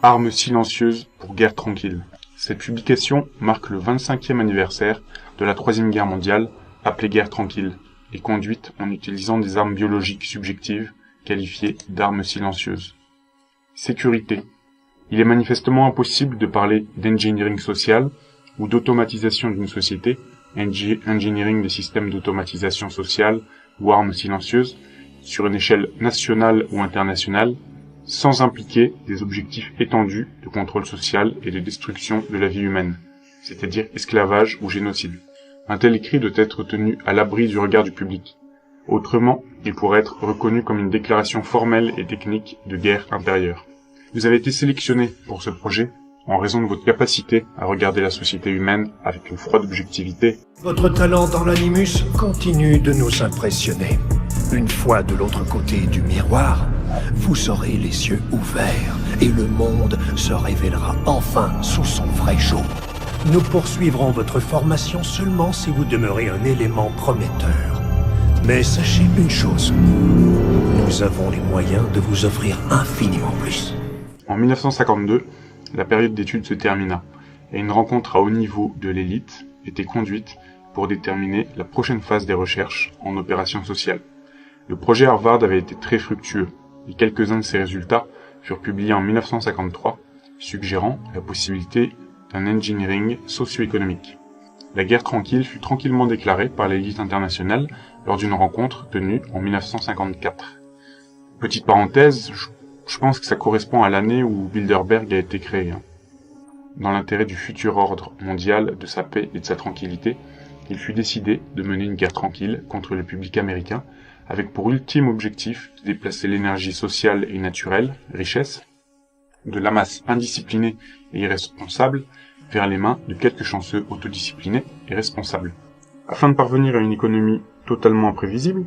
Armes silencieuses pour guerre tranquille. Cette publication marque le 25e anniversaire de la Troisième Guerre mondiale, appelée guerre tranquille, et conduite en utilisant des armes biologiques subjectives qualifiées d'armes silencieuses. Sécurité. Il est manifestement impossible de parler d'engineering social ou d'automatisation d'une société, engineering des systèmes d'automatisation sociale ou armes silencieuses, sur une échelle nationale ou internationale, sans impliquer des objectifs étendus de contrôle social et de destruction de la vie humaine, c'est-à-dire esclavage ou génocide. Un tel écrit doit être tenu à l'abri du regard du public. Autrement, il pourrait être reconnu comme une déclaration formelle et technique de guerre intérieure. Vous avez été sélectionné pour ce projet en raison de votre capacité à regarder la société humaine avec une froide objectivité. Votre talent dans l'animus continue de nous impressionner. Une fois de l'autre côté du miroir, vous aurez les yeux ouverts et le monde se révélera enfin sous son vrai jour. Nous poursuivrons votre formation seulement si vous demeurez un élément prometteur. Mais sachez une chose, nous avons les moyens de vous offrir infiniment plus. En 1952, la période d'études se termina et une rencontre à haut niveau de l'élite était conduite pour déterminer la prochaine phase des recherches en opérations sociales. Le projet Harvard avait été très fructueux et quelques-uns de ses résultats furent publiés en 1953, suggérant la possibilité d'un engineering socio-économique. La guerre tranquille fut tranquillement déclarée par l'élite internationale lors d'une rencontre tenue en 1954. Petite parenthèse, je pense que ça correspond à l'année où Bilderberg a été créé. Dans l'intérêt du futur ordre mondial, de sa paix et de sa tranquillité, il fut décidé de mener une guerre tranquille contre le public américain, avec pour ultime objectif de déplacer l'énergie sociale et naturelle, richesse, de la masse indisciplinée et irresponsable vers les mains de quelques chanceux autodisciplinés et responsables. Afin de parvenir à une économie totalement imprévisible,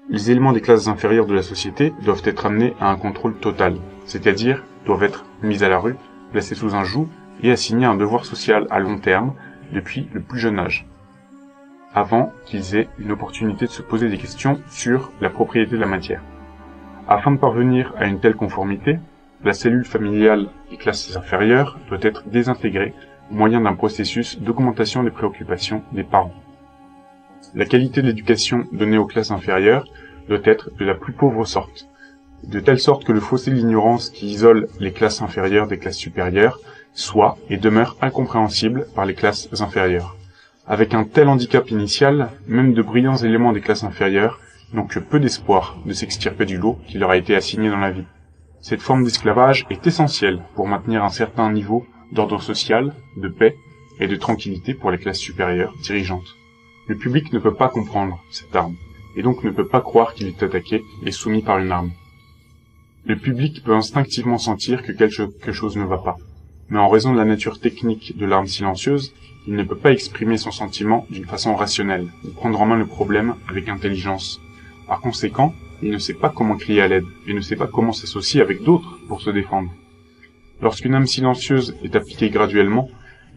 les éléments des classes inférieures de la société doivent être amenés à un contrôle total, c'est-à-dire doivent être mis à la rue, placés sous un joug et assignés à un devoir social à long terme depuis le plus jeune âge, avant qu'ils aient une opportunité de se poser des questions sur la propriété de la matière. Afin de parvenir à une telle conformité, la cellule familiale des classes inférieures doit être désintégrée au moyen d'un processus d'augmentation des préoccupations des parents. La qualité de l'éducation donnée aux classes inférieures doit être de la plus pauvre sorte, de telle sorte que le fossé de l'ignorance qui isole les classes inférieures des classes supérieures soit et demeure incompréhensible par les classes inférieures. Avec un tel handicap initial, même de brillants éléments des classes inférieures n'ont que peu d'espoir de s'extirper du lot qui leur a été assigné dans la vie. Cette forme d'esclavage est essentielle pour maintenir un certain niveau d'ordre social, de paix et de tranquillité pour les classes supérieures dirigeantes. Le public ne peut pas comprendre cette arme, et donc ne peut pas croire qu'il est attaqué et soumis par une arme. Le public peut instinctivement sentir que quelque chose ne va pas, mais en raison de la nature technique de l'arme silencieuse, il ne peut pas exprimer son sentiment d'une façon rationnelle, ou prendre en main le problème avec intelligence. Par conséquent, il ne sait pas comment crier à l'aide, et ne sait pas comment s'associer avec d'autres pour se défendre. Lorsqu'une arme silencieuse est appliquée graduellement,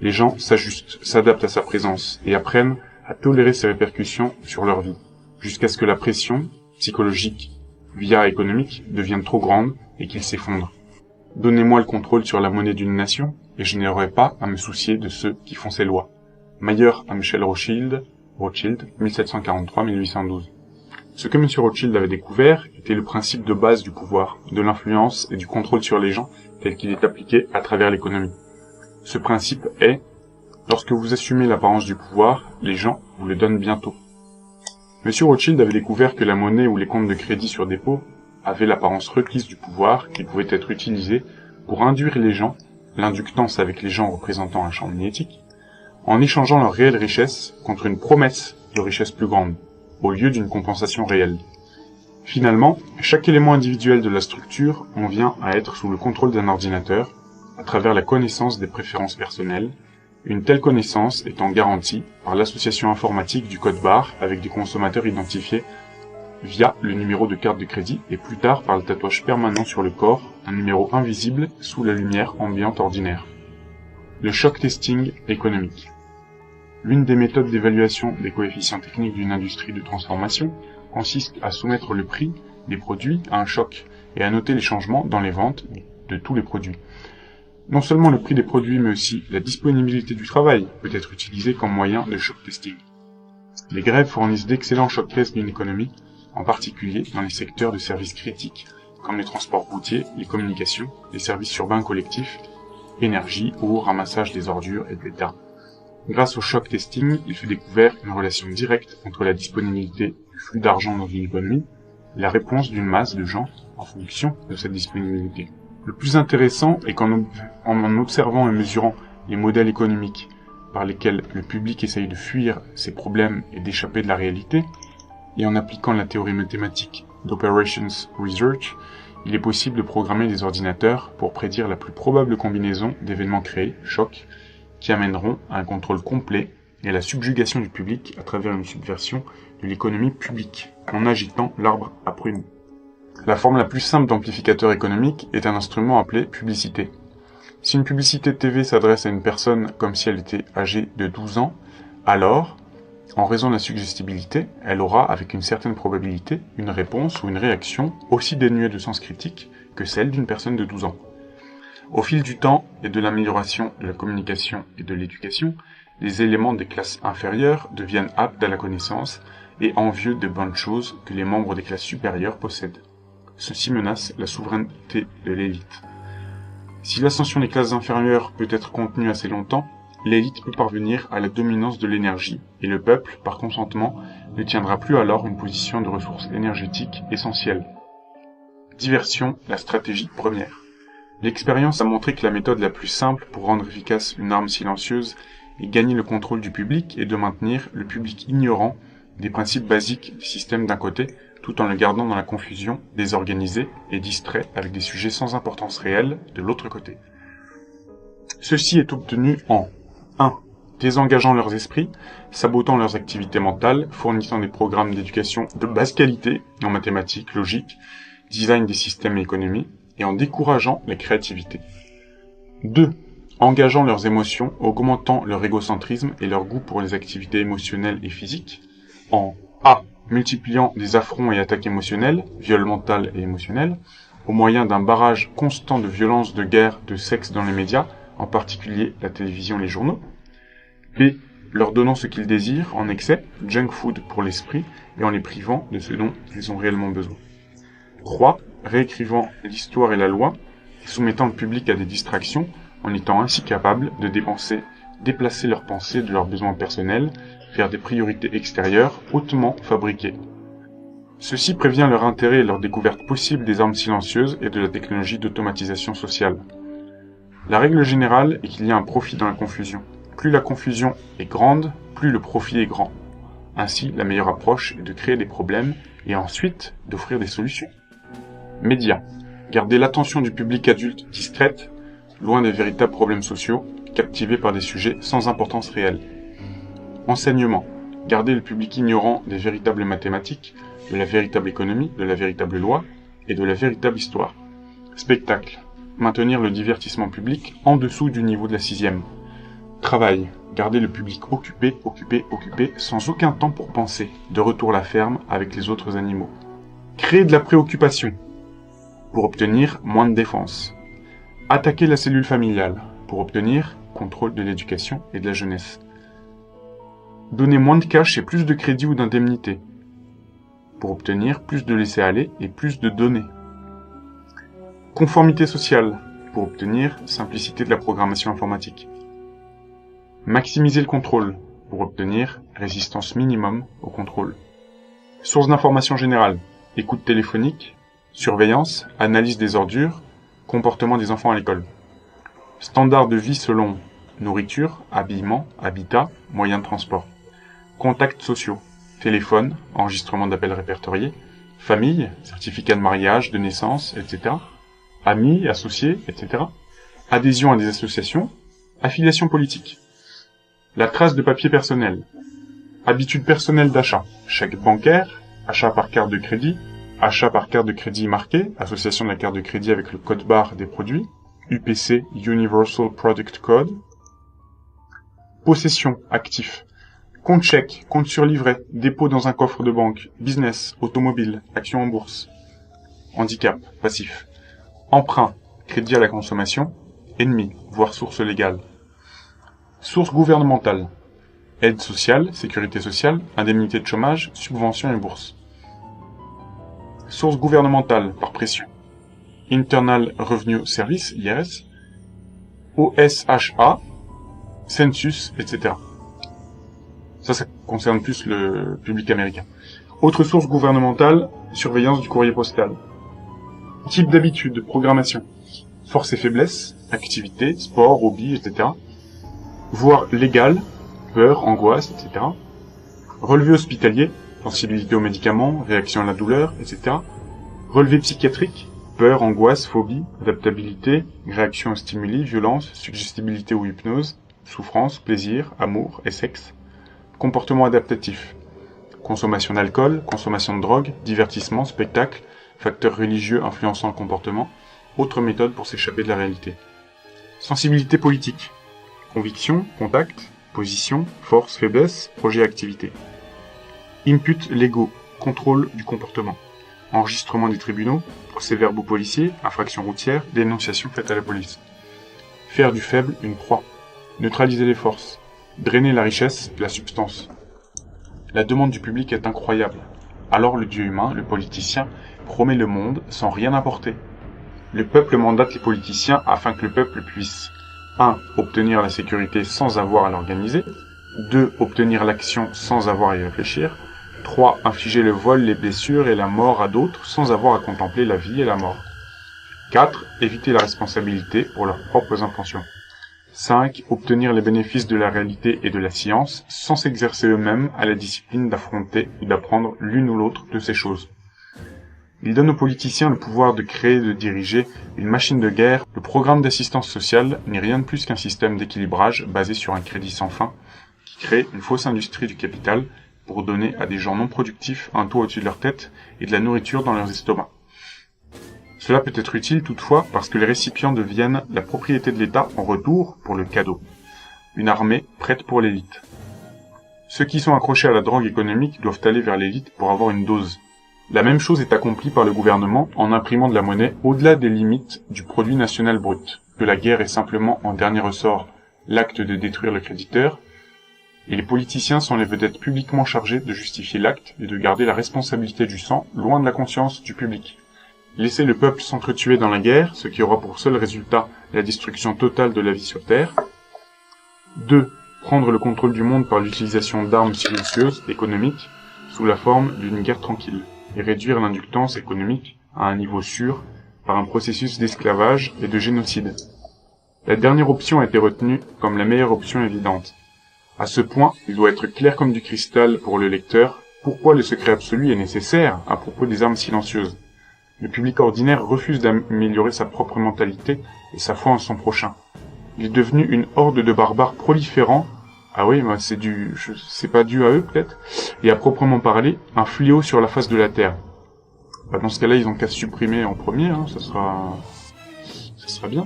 les gens s'ajustent, s'adaptent à sa présence, et apprennent à tolérer ses répercussions sur leur vie, jusqu'à ce que la pression, psychologique via économique, devienne trop grande et qu'ils s'effondrent. Donnez-moi le contrôle sur la monnaie d'une nation, et je n'aurai pas à me soucier de ceux qui font ces lois. Mayer à Michel Rothschild, 1743-1812. Ce que M. Rothschild avait découvert était le principe de base du pouvoir, de l'influence et du contrôle sur les gens tel qu'il est appliqué à travers l'économie. Ce principe est: lorsque vous assumez l'apparence du pouvoir, les gens vous le donnent bientôt. M. Rothschild avait découvert que la monnaie ou les comptes de crédit sur dépôt avaient l'apparence requise du pouvoir qui pouvait être utilisée pour induire les gens, l'inductance avec les gens représentant un champ magnétique, en échangeant leur réelle richesse contre une promesse de richesse plus grande, au lieu d'une compensation réelle. Finalement, chaque élément individuel de la structure en vient à être sous le contrôle d'un ordinateur, à travers la connaissance des préférences personnelles, une telle connaissance étant garantie par l'association informatique du code barre avec des consommateurs identifiés via le numéro de carte de crédit et plus tard par le tatouage permanent sur le corps d'un numéro invisible sous la lumière ambiante ordinaire. Le shock testing économique. L'une des méthodes d'évaluation des coefficients techniques d'une industrie de transformation consiste à soumettre le prix des produits à un choc et à noter les changements dans les ventes de tous les produits. Non seulement le prix des produits, mais aussi la disponibilité du travail peut être utilisée comme moyen de shock testing. Les grèves fournissent d'excellents shock tests d'une économie, en particulier dans les secteurs de services critiques, comme les transports routiers, les communications, les services urbains collectifs, énergie, eau, ramassage des ordures, etc. Grâce au shock testing, il fut découvert une relation directe entre la disponibilité du flux d'argent dans une économie et la réponse d'une masse de gens en fonction de cette disponibilité. Le plus intéressant est qu'en observant et mesurant les modèles économiques par lesquels le public essaye de fuir ses problèmes et d'échapper de la réalité, et en appliquant la théorie mathématique d'Operations Research, il est possible de programmer des ordinateurs pour prédire la plus probable combinaison d'événements créés, chocs, qui amèneront à un contrôle complet et à la subjugation du public à travers une subversion de l'économie publique, en agitant l'arbre à prunes. La forme la plus simple d'amplificateur économique est un instrument appelé publicité. Si une publicité TV s'adresse à une personne comme si elle était âgée de 12 ans, alors, en raison de la suggestibilité, elle aura, avec une certaine probabilité, une réponse ou une réaction aussi dénuée de sens critique que celle d'une personne de 12 ans. Au fil du temps et de l'amélioration de la communication et de l'éducation, les éléments des classes inférieures deviennent aptes à la connaissance et envieux de bonnes choses que les membres des classes supérieures possèdent. Ceci menace la souveraineté de l'élite. Si l'ascension des classes inférieures peut être contenue assez longtemps, l'élite peut parvenir à la dominance de l'énergie, et le peuple, par consentement, ne tiendra plus alors une position de ressources énergétiques essentielles. Diversion, la stratégie première. L'expérience a montré que la méthode la plus simple pour rendre efficace une arme silencieuse est gagner le contrôle du public et de maintenir le public ignorant des principes basiques du système d'un côté, tout en le gardant dans la confusion, désorganisé et distrait avec des sujets sans importance réelle de l'autre côté. Ceci est obtenu en 1. Désengageant leurs esprits, sabotant leurs activités mentales, fournissant des programmes d'éducation de basse qualité en mathématiques, logique, design des systèmes et économie, et en décourageant la créativité. 2. Engageant leurs émotions, augmentant leur égocentrisme et leur goût pour les activités émotionnelles et physiques, en A. Multipliant des affronts et attaques émotionnelles, viols mental et émotionnels, au moyen d'un barrage constant de violences, de guerre, de sexe dans les médias, en particulier la télévision et les journaux. B. Leur donnant ce qu'ils désirent en excès, junk food pour l'esprit, et en les privant de ce dont ils ont réellement besoin. 3. Réécrivant l'histoire et la loi, et soumettant le public à des distractions, en étant ainsi capables de déplacer leurs pensées de leurs besoins personnels vers des priorités extérieures hautement fabriquées. Ceci prévient leur intérêt et leur découverte possible des armes silencieuses et de la technologie d'automatisation sociale. La règle générale est qu'il y a un profit dans la confusion. Plus la confusion est grande, plus le profit est grand. Ainsi, la meilleure approche est de créer des problèmes et ensuite d'offrir des solutions. Médias. Garder l'attention du public adulte distraite, loin des véritables problèmes sociaux, captivé par des sujets sans importance réelle. Enseignement. Garder le public ignorant des véritables mathématiques, de la véritable économie, de la véritable loi et de la véritable histoire. Spectacle. Maintenir le divertissement public en dessous du niveau de la 6e. Travail. Garder le public occupé, sans aucun temps pour penser, de retour à la ferme avec les autres animaux. Créer de la préoccupation, pour obtenir moins de défense. Attaquer la cellule familiale, pour obtenir contrôle de l'éducation et de la jeunesse. Donner moins de cash et plus de crédit ou d'indemnité, pour obtenir plus de laisser-aller et plus de données. Conformité sociale, pour obtenir simplicité de la programmation informatique. Maximiser le contrôle, pour obtenir résistance minimum au contrôle. Sources d'information générales, écoute téléphonique, surveillance, analyse des ordures, comportement des enfants à l'école. Standard de vie selon nourriture, habillement, habitat, moyens de transport. Contacts sociaux, téléphone, enregistrement d'appels répertoriés, famille, certificat de mariage, de naissance, etc. Amis, associés, etc. Adhésion à des associations, affiliation politique. La trace de papier personnel. Habitude personnelle d'achat, chèque bancaire, achat par carte de crédit, achat par carte de crédit marquée, association de la carte de crédit avec le code barre des produits, UPC, Universal Product Code. Possession, actif. Compte chèque, compte sur livret, dépôt dans un coffre de banque, business, automobile, action en bourse. Handicap, passif. Emprunt, crédit à la consommation, ennemi, voire source légale. Source gouvernementale, aide sociale, sécurité sociale, indemnité de chômage, subventions et bourses. Source gouvernementale, par pression, Internal Revenue Service, IRS, OSHA, Census, etc. Ça concerne plus le public américain. Autre source gouvernementale, surveillance du courrier postal. Type d'habitude, programmation. Force et faiblesse, activité, sport, hobby, etc. Voire légal, peur, angoisse, etc. Relevé hospitalier, sensibilité aux médicaments, réaction à la douleur, etc. Relevé psychiatrique, peur, angoisse, phobie, adaptabilité, réaction aux stimuli, violence, suggestibilité ou hypnose, souffrance, plaisir, amour et sexe. Comportement adaptatif. Consommation d'alcool, consommation de drogue, divertissement, spectacle, facteurs religieux influençant le comportement, autres méthodes pour s'échapper de la réalité. Sensibilité politique. Conviction, contact, position, force, faiblesse, projet, activité. Input légaux, contrôle du comportement. Enregistrement des tribunaux, procès-verbaux policiers, infractions routières, dénonciations faites à la police. Faire du faible une proie. Neutraliser les forces. Drainer la richesse et la substance. La demande du public est incroyable. Alors le dieu humain, le politicien, promet le monde sans rien apporter. Le peuple mandate les politiciens afin que le peuple puisse 1. Obtenir la sécurité sans avoir à l'organiser. 2. Obtenir l'action sans avoir à y réfléchir. 3. Infliger le vol, les blessures et la mort à d'autres sans avoir à contempler la vie et la mort. 4. Éviter la responsabilité pour leurs propres intentions. 5. Obtenir les bénéfices de la réalité et de la science sans s'exercer eux-mêmes à la discipline d'affronter ou d'apprendre l'une ou l'autre de ces choses. Il donne aux politiciens le pouvoir de créer et de diriger une machine de guerre. Le programme d'assistance sociale n'est rien de plus qu'un système d'équilibrage basé sur un crédit sans fin qui crée une fausse industrie du capital pour donner à des gens non productifs un toit au-dessus de leur tête et de la nourriture dans leurs estomacs. Cela peut être utile toutefois parce que les récipients deviennent la propriété de l'État en retour pour le cadeau. Une armée prête pour l'élite. Ceux qui sont accrochés à la drogue économique doivent aller vers l'élite pour avoir une dose. La même chose est accomplie par le gouvernement en imprimant de la monnaie au-delà des limites du produit national brut, que la guerre est simplement en dernier ressort l'acte de détruire le créditeur, et les politiciens sont les vedettes publiquement chargées de justifier l'acte et de garder la responsabilité du sang loin de la conscience du public. Laisser le peuple s'entretuer dans la guerre, ce qui aura pour seul résultat la destruction totale de la vie sur Terre. 2. Prendre le contrôle du monde par l'utilisation d'armes silencieuses, économiques, sous la forme d'une guerre tranquille, et réduire l'inductance économique à un niveau sûr par un processus d'esclavage et de génocide. La dernière option a été retenue comme la meilleure option évidente. À ce point, il doit être clair comme du cristal pour le lecteur pourquoi le secret absolu est nécessaire à propos des armes silencieuses. Le public ordinaire refuse d'améliorer sa propre mentalité et sa foi en son prochain. Il est devenu une horde de barbares proliférants. Ah oui, bah c'est pas dû à eux peut-être. Et à proprement parler, un fléau sur la face de la Terre. Bah dans ce cas-là, ils ont qu'à se supprimer en premier, ça sera bien.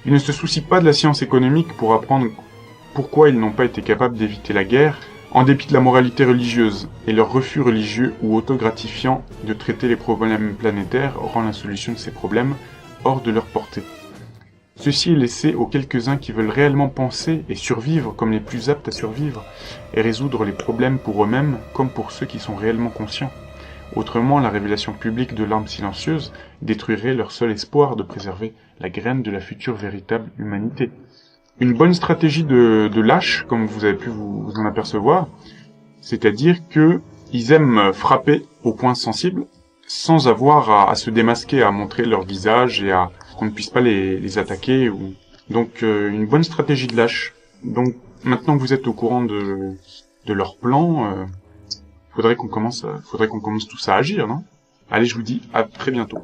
Ils ne se soucient pas de la science économique pour apprendre pourquoi ils n'ont pas été capables d'éviter la guerre, en dépit de la moralité religieuse, et leur refus religieux ou autogratifiant de traiter les problèmes planétaires rend la solution de ces problèmes hors de leur portée. Ceci est laissé aux quelques-uns qui veulent réellement penser et survivre comme les plus aptes à survivre, et résoudre les problèmes pour eux-mêmes comme pour ceux qui sont réellement conscients. Autrement, la révélation publique de l'arme silencieuse détruirait leur seul espoir de préserver la graine de la future véritable humanité. Une bonne stratégie de lâche, comme vous avez pu vous en apercevoir, c'est-à-dire que ils aiment frapper aux points sensibles sans avoir à se démasquer, à montrer leur visage et à qu'on ne puisse pas les attaquer. Donc une bonne stratégie de lâche. Donc maintenant que vous êtes au courant de leur plan, faudrait qu'on commence tous à agir, non ? Allez, je vous dis à très bientôt.